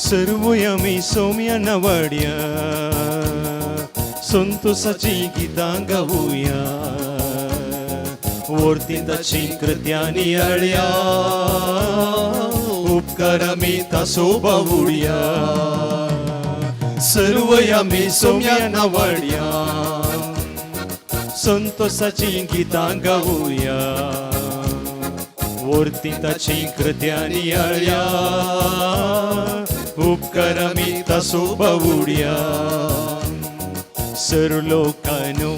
सर्वया मी सौम्या नवाड्या संतोषाची गीतां गाऊया वर्तिंदाची कृत्यानी अळ्या उपकार मी तासो बावुड्या सर्वया मी सौम्या नवाड्या संतोषाची गीतां गाऊया वर्तिंदाची कृत्यानी अळ्या उपकार मी तासो बावुड्या सर्व लोकांनो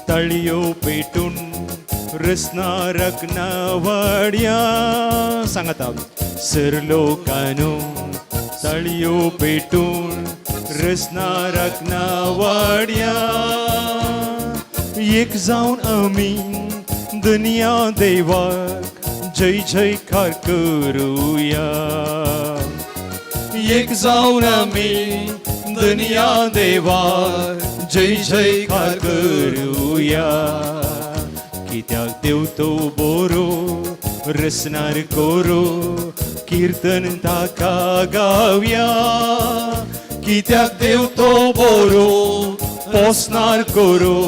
तळयो पेटून रसनारक नावाड्या सांगता सर्व लोकांनो तळयो पेटून रसनारक नावाड्या एक जाऊन आम्ही दुनिया देवाक जय जयकार करूया एक जाऊन आम्ही दुनिया देवार जय जयकार करूया कित्याक देव तो बरो रसनार कोरो कीर्तन ताका गावया कित्याक देव तो बरो पोसनार कोरो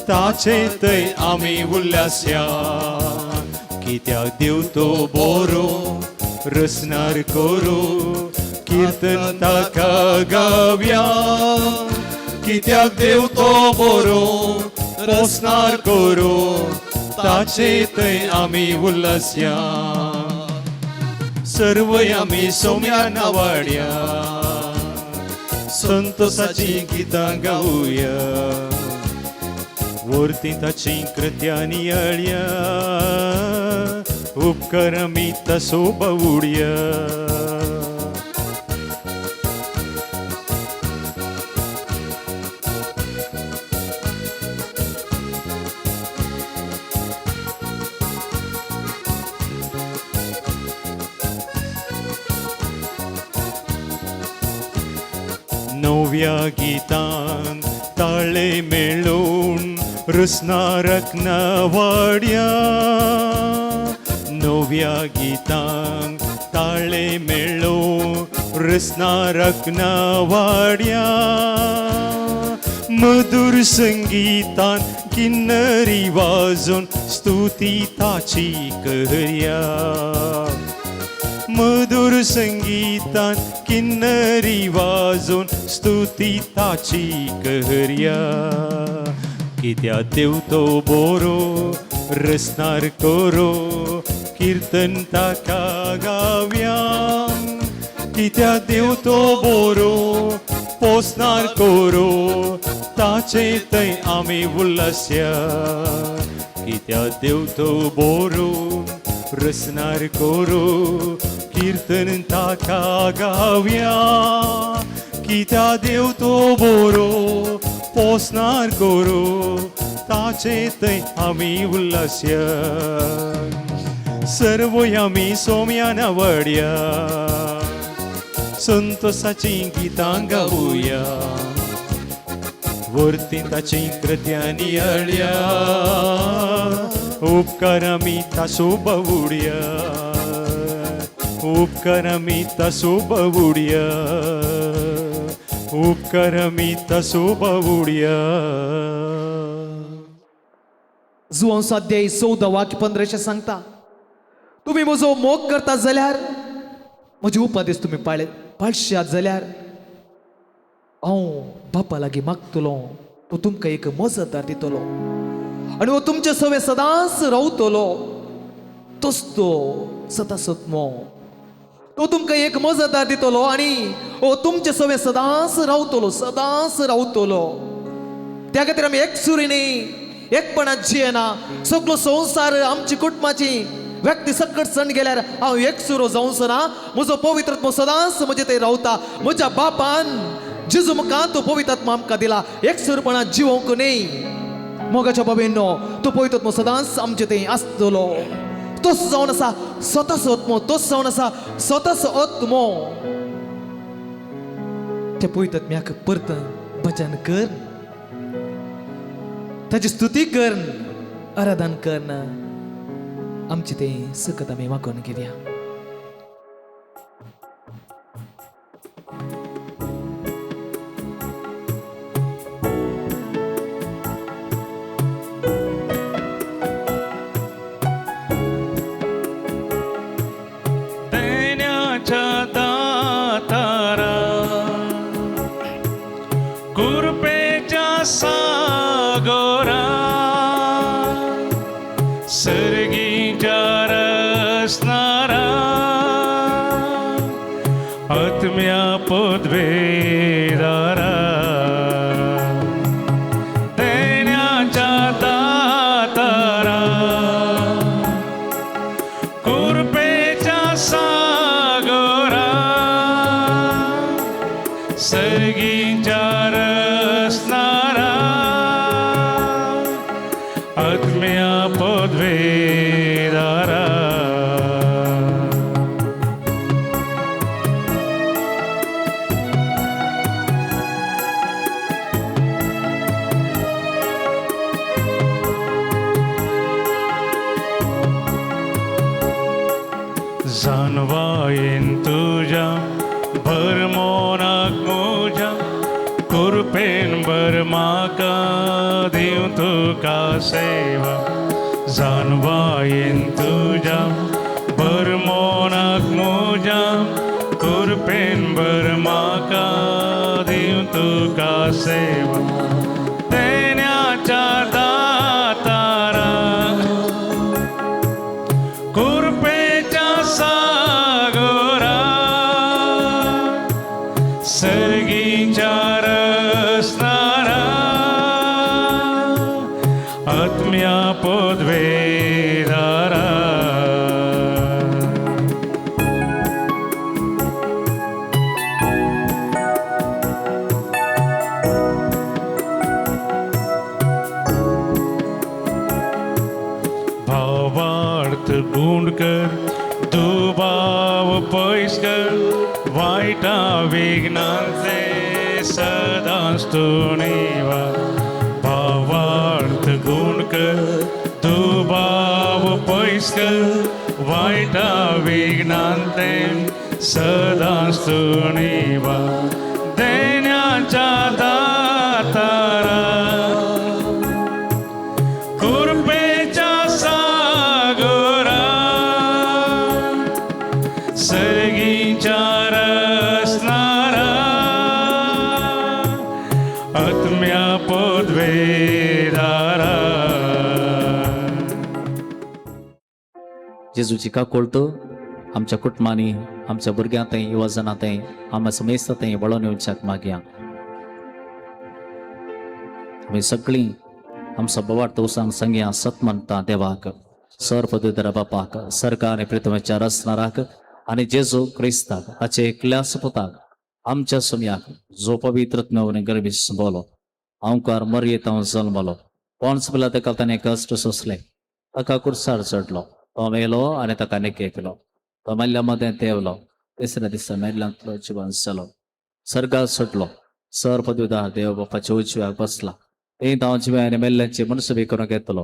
ताचे थंय आमी उल्हासया कित्याक देव तो बरो रसनार कोरो कीर्तन ताका गावया कित्याक देव तो बरो पोसनार कोरो ताचे थंय आमी उल्हासया सर्वय आमी सौम्या नावाड्या संतोषाची गीतां गाऊया वर्तिंताची कृत्यानी अळ्या उपकार मी तासो बावुड्या नव्या गीतांक ताळे मेळून रसनारक नावाड्या नव्या गीतांक ताळे मेळून रसनारक नावाड्या मधुर संगीतान किन्नरी वाजोन स्तुती ताची करया मधुर संगीतान किन्नरी वाजोन स्तुती ताची करया कित्या देव तो बरो रसनार कोरो कीर्तन ताका गावया कित्या देव तो बरो पोसनार कोरो ताचे थंय आमी उल्हासया कित्या देव तो बरो रसनार कोरो कीर्तन ताका गावया कित्या देव तो बरो पोसनार कोरो ताचे थंय आमी उल्हासया सर्वय आमी सौम्या नावाड्या संतोषाची गीतां गाऊया वर्तिंताची कृत्यानी अळ्या उपकार मी तासो बावुड्या उपकार मी तासो बावुड्या उपकार मी तासो बावुड्या जुआंचो अध्याय 14 वाक्य 15 सांगता तुम्ही म्हजो मोग करता जाल्यार म्हजे उपदेश तुम्ही पाळशात जाल्यार हांव बापा लागीं मागतलो तो तुमकां एक मजतदार दितलो आनी हो तुमचे सवे सदांच रावतलो तोच तो सदांचो तो तुमकां एक मजतदार दितलो आनी हो तुमचे सवे सदांच रावतलो त्या खातीर आमी एकसुरीने एकपणात जियेना सगळो संवसार आमची कुटुंबाची व्यक्ती सकट सण गेल्यार हांव एकसुरो जावचो ना म्हजो पवित्र आत्मो सदांच म्हजे थंय रावता म्हज्या बापान जेजू म्हाका तो पवित्र आत्मा आमकां दिला एकसुरपणात जिवोंक न्ही मोगाच्या बाबेनो तो पवित्र आत्मो सदांच आमचे थंय आसतलो तोच जावन आसा स्वताचो आत्मो, तोच जावन आसा स्वताचो आत्मो. ते पवित्र आत्म्याक परतन भजन कर, ताची स्तुती कर, आराधन कर. आमचे ते सकत आमी मागून घेवया. देण्याच्या दातारा, कृपेच्या सागोरा, सर्गीच्या रसनारा, आत्म्या पदवेदारा. देण्याच्या दातारा, कृपेच्या सागोरा, सर्गीच्या रसनारा, आत्म्या पदवेदारा. जानवायेन तुझ्या भरमोनाक मोजा, कृपेन बर म्हाका दिव तुका सेवा. जानवायेन तुझ्या भरमोनाक मोजा, कृपेन बर म्हाका दिव तुका सेवा. देण्याच्या दातारा, कृपेच्या सागोरा, सर्गीच्या रसनारा, आत्म्या पदवेदारा. भावार्थ गुण कर, दुबाव पयस कर, वाईटा विघ्नांचे सदांच तू निवा. भावार्थ गुण कर, दुबाव पयस कर, वाईटा विघ्नांचे सदांच तू निवा. देण्याच्या दातारा, कृपेच्या सागोरा, सर्गीच्या रसनारा, आत्म्या पदवेदारा. जेजूची का कळतो आमच्या कुटुंबांनी, आमच्या भुरग्यांतय, युवजनांतय, आमच्या समेस्तांतय वळून येवच्याक मागया. आमी सगळीं आमचो बोवाळ तोवसांग संगया सत म्हणटा देवाक, सर पदवीधर बापाक, सरकार आनी प्रितमेच्या रचनाराक आनी जेजू क्रिस्ताक, हाचे एकल्या सुपुताक, आमच्या सुमयाक जो पवित्रत्व आनी गर्वीस बोलो, ओंकार मर्येत हांव जल्मलो, पोंच पिला तेका ताणें कश्ट सोंसले, ताका कुर्सार चडलो, तो मेलो आनी ताका निके केलो, तो मेल्ल्या मदें तेवलो, तिसऱ्या दिसा मेल्ल्यांतलो जिवन जालो, सर्गाक सुटलो, सर पदवीदार देव बापाच्या उजव्याक बसला. ते हांव जिव्यान मेल्ल्यांची मनसुबी करून घेतलो.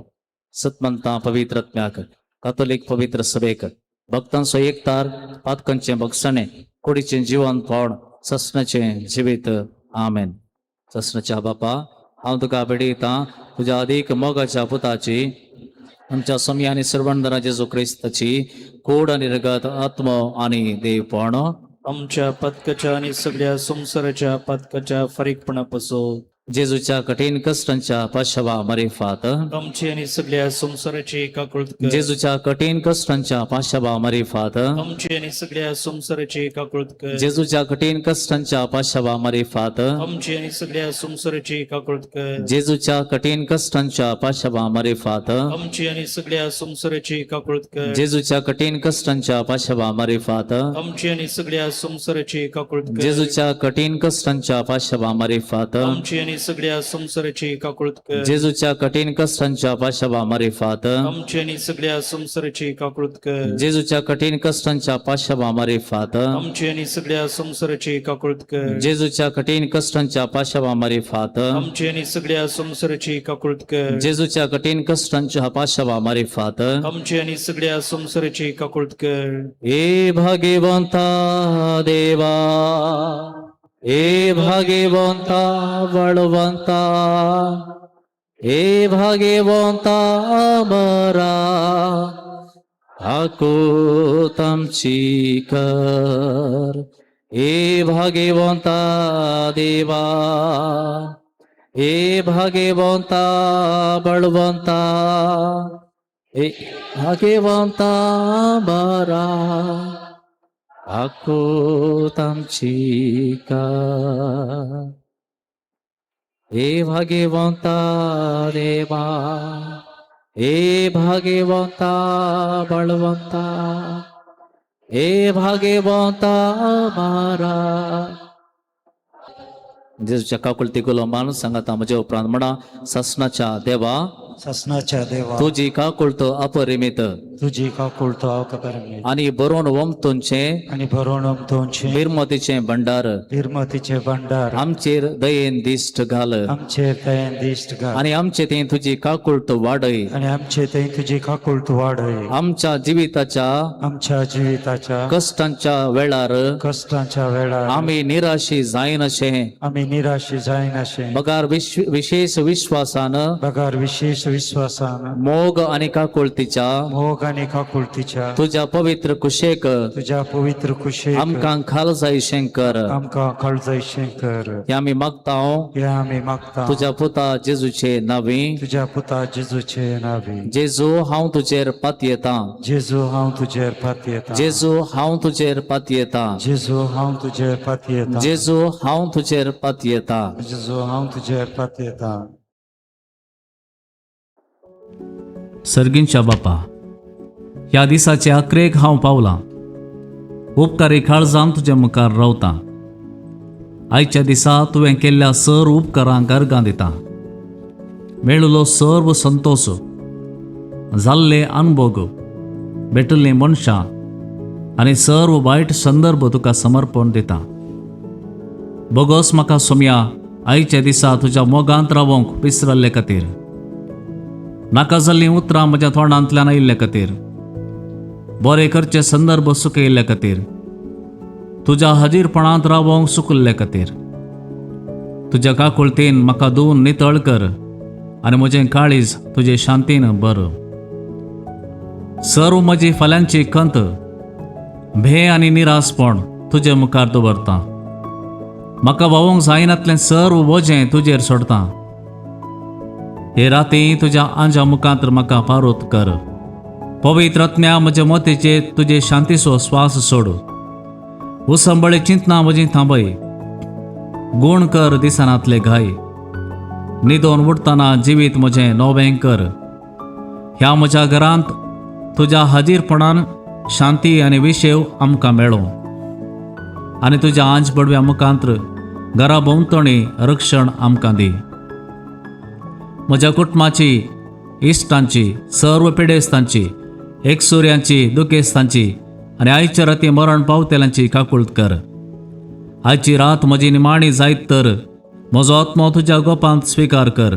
सतमंतां पवित्र आत्म्याक, कातोलीक पवित्र सभेक, भक्तांचो एकतार, पातकांचें भक्षणे, कुडीचें जिवन फोड, ससनाचें जिवीत. आमेन. ससनाच्या बापा, हांव तुका बेडयतां तुज्या अदीक मोगाच्या पुताची, आमच्या समयानी सर्वंदरा जेजू क्रिस्ताची कूड आनी रगत, आत्मो आनी देवपण आमच्या पदकाच्या आणि सगळ्या संसाराच्या पदकाच्या फरीकपणापासून जेजूच्या कठीण कष्टांच्या पाशवा मरिफात, आमची आणि सगळ्या संसाराची काकुळत कर. जेजूच्या कठीण कष्टांच्या पाशवा मरिफात, आमची आणि सगळ्या संसाराची काकुळत कर. जेजूच्या कठीण कष्टांच्या पाशवा मरिफात, आमची आणि सगळ्या संसाराची काकुळत कर. जेजूच्या कठीण कष्टांच्या पाशवा मरिफात, आमची आणि सगळ्या संसाराची काकुळत कर. जेजूच्या कठीण कष्टांच्या पाशवा मरिफात, आमची आणि सगळ्या संसाराची काकुळत कर. जेजूच्या कठीण कष्टांच्या पाशवा मरिफात, आमची आणि आणि सगळ्या संसाराची काकुळत कर जेजूच्या कठीण कष्टांच्या पाशाबा मारिफात आमची आणि सगळ्या संसाराची काकुळत कर जेजूच्या कठीण कष्टांच्या पाशाबा मारिफात आमची आणि सगळ्या संसाराची काकुळत कर जेजूच्या कठीण कष्टांच्या पाशाबा मारिफात आमची आणि सगळ्या संसाराची काकुळत कर जेजूच्या कठीण कष्टांच्या पाशाबा मारिफात आमची आणि सगळ्या संसाराची काकुळत कर ए भाग्यवंता देवा ए भाग्यवंता बळवंता ए भाग्यवंता बरा हाकूत आमची कर ए भाग्यवंता देवा ए भाग्यवंता बळवंता ए भाग्यवंता बरा हाकूत आमची कर ए भाग्यवंता देवा ए भाग्यवंता बळवंता ए भाग्यवंता मारा जेजूच्या काकुळती गुलाम माणूस सांगता म्हणजे उपरांत म्हणा ससनाच्या देवा ससनाच्या देवा तुझी काकुळत अपरिमित तुझी काकुळतो अवकपरमे आणि बरोवन वमतोंचे आणि भरोणम तोंचे निर्मतीचे भंडार निर्मतीचे भंडार आमचेर दयेन दिष्ट घाल आमचे दयन दिष्ट घाल आणि आमचे ते तुझी काकुळत वाडय आणि आमचे ते तुझी काकुळतो वाढय आमच्या जीविताच्या आमच्या जीविताच्या कष्टांच्या वेळार कष्टांच्या वेळा आम्ही निराशी जाईन अशे आम्ही निराशी जाईन असे बगार विशेष विश्वासान बगार विशेष विश्वासान मोग आणि काकुळतीच्या मोग आणि काकुळतीच्या तुझ्या पवित्र कुशेक तुझ्या पवित्र कुशे आमकां खाल जाय शंकर आमका काळजाई शंकर हे आम्ही मागताव हे आम्ही मागता तुझ्या पुता जेजूचे नावी तुझ्या पुता जेजूचे नावे जेजू हांव तुजेर पातयेता जेजू हांव तुजेर पातयेता जेजू हांव तुजेर पातयेता जेजू हांव तुजेर पातयेता जेजू हांव तुजेर पातयेता जेजू हांव तुजेर पातयेता सर्गींच्या बापा ह्या दिसाचे अक्रेक हांव पावलां उपकारी काळजान तुजे मुखार रावतां आयच्या दिसा तुवें केल्ल्या सर उपकारांक अर्गां दितां मेळिल्लो सर्व संतोश जाल्ले अनुभव भेटल्लीं मनशां आनी सर्व वायट संदर्भ तुका समर्पण दितां बोगोस म्हाका सोम्या आयच्या दिसा तुज्या मोगांत रावंक विसरल्ले खातीर नाका जाल्लीं उतरां म्हज्या तोंडांतल्यान आयिल्ले खातीर बरे करचे संदर्भ सुकयल्ले खातीर तुज्या हाजीरपणांत रावोंक सुकल्ले खातीर तुज्या काकुळतेन म्हाका धुवन नितळ कर आनी म्हजें काळीज तुजे शांतीन भर सर्व म्हजी फाल्यांची खंत भे आनी निरासपण तुजे मुखार दवरतां म्हाका वावोंक जायनातलें सर्व वजें तुजेर सोडतां हे राती तुज्या आंजा मुखांतर म्हाका पारोत कर पवित्रात्म्या म्हजे मोतीचे तुजे शांतीचो स्वास सोड उसंबळे चिंतना म्हजी थांबय गूण कर दिसानातले घाय न्हिदोन उठतना जिवीत म्हजें नवें कर ह्या म्हज्या घरांत तुज्या हाजीरपणान शांती आनी विशेव आमकां मेळो आनी तुज्या आंज बडव्या मुखांतर घरा भोंवतणी रक्षण आमकां दी म्हज्या कुटुंबाची इश्टांची सर्व पिडेस्तांची एकसुऱ्यांची दुखेस्तांची आनी आयच्या राती मरण पावतेल्यांची काकुळट कर आयची रात म्हजी निमाणी जायत तर म्हजो आत्मो तुज्या गोपांत स्विकार कर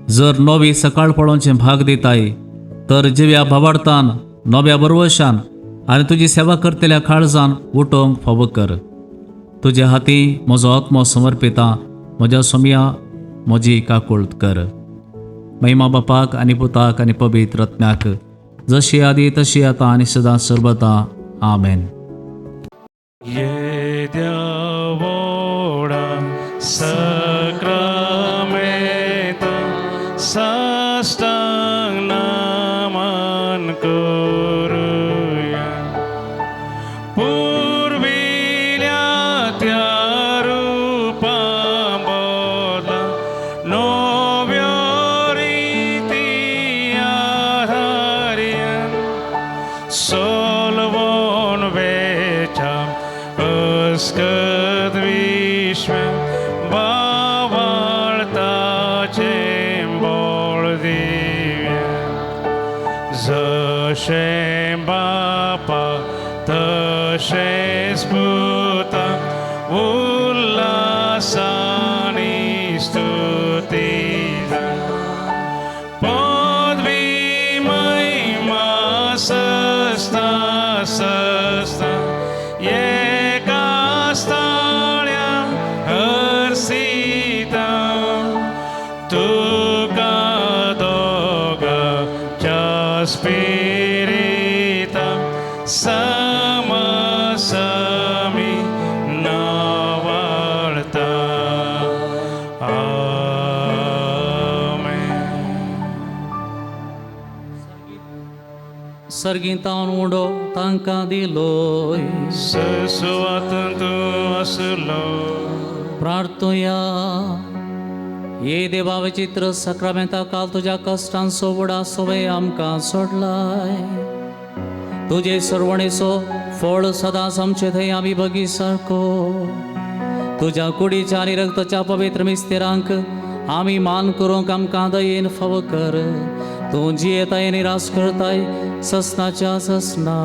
जर नवी सकाळ पळोवचें भाग दिताय तर जिव्या भावार्थान नव्या बरवशान आनी तुजी सेवा करतल्या काळजान उठोवंक फावो कर तुजे हाती म्हजो आत्मो समर्पिता म्हज्या सोम्या म्हजी काकुळट कर महिमा बापाक आनी पुताक आनी पवित्र आत्म्याक जशी आदी तशी आता आनी सदां सर्वदा आमेन Yedyavoda sakramenta sastang naman koruya purvilya tyarupam bodla novyoriti adharyan solvon vecham Skad Vishwa Bhava जशे बापा तशेच पुता उल्हासानी स्तुती पदवी महिमा सस्ता सस्ता एका स्थळ्या हर्षिता तुका दोगाच्या स्पिरिता समसमी नावाळता आमेन. सर्गीतान उडो तांकां दिलोय सस्वातंतु असलो प्रार्थुया. ये देवा विचित्र सक्रामेंता काल तुझ्या कष्टांचो बुडा सोबे आमकां सोडलाय. तुझे सरवणेचो फळ सदांच आमचे थंय आमी बगी सारको. तुझ्या कुडीच्या आनी रक्ताच्या पवित्र मिस्तेरांक आमी मान करूंक आमकां दयेन फाव कर. तूं जियेताय निराश करताय ससनाच्या ससना.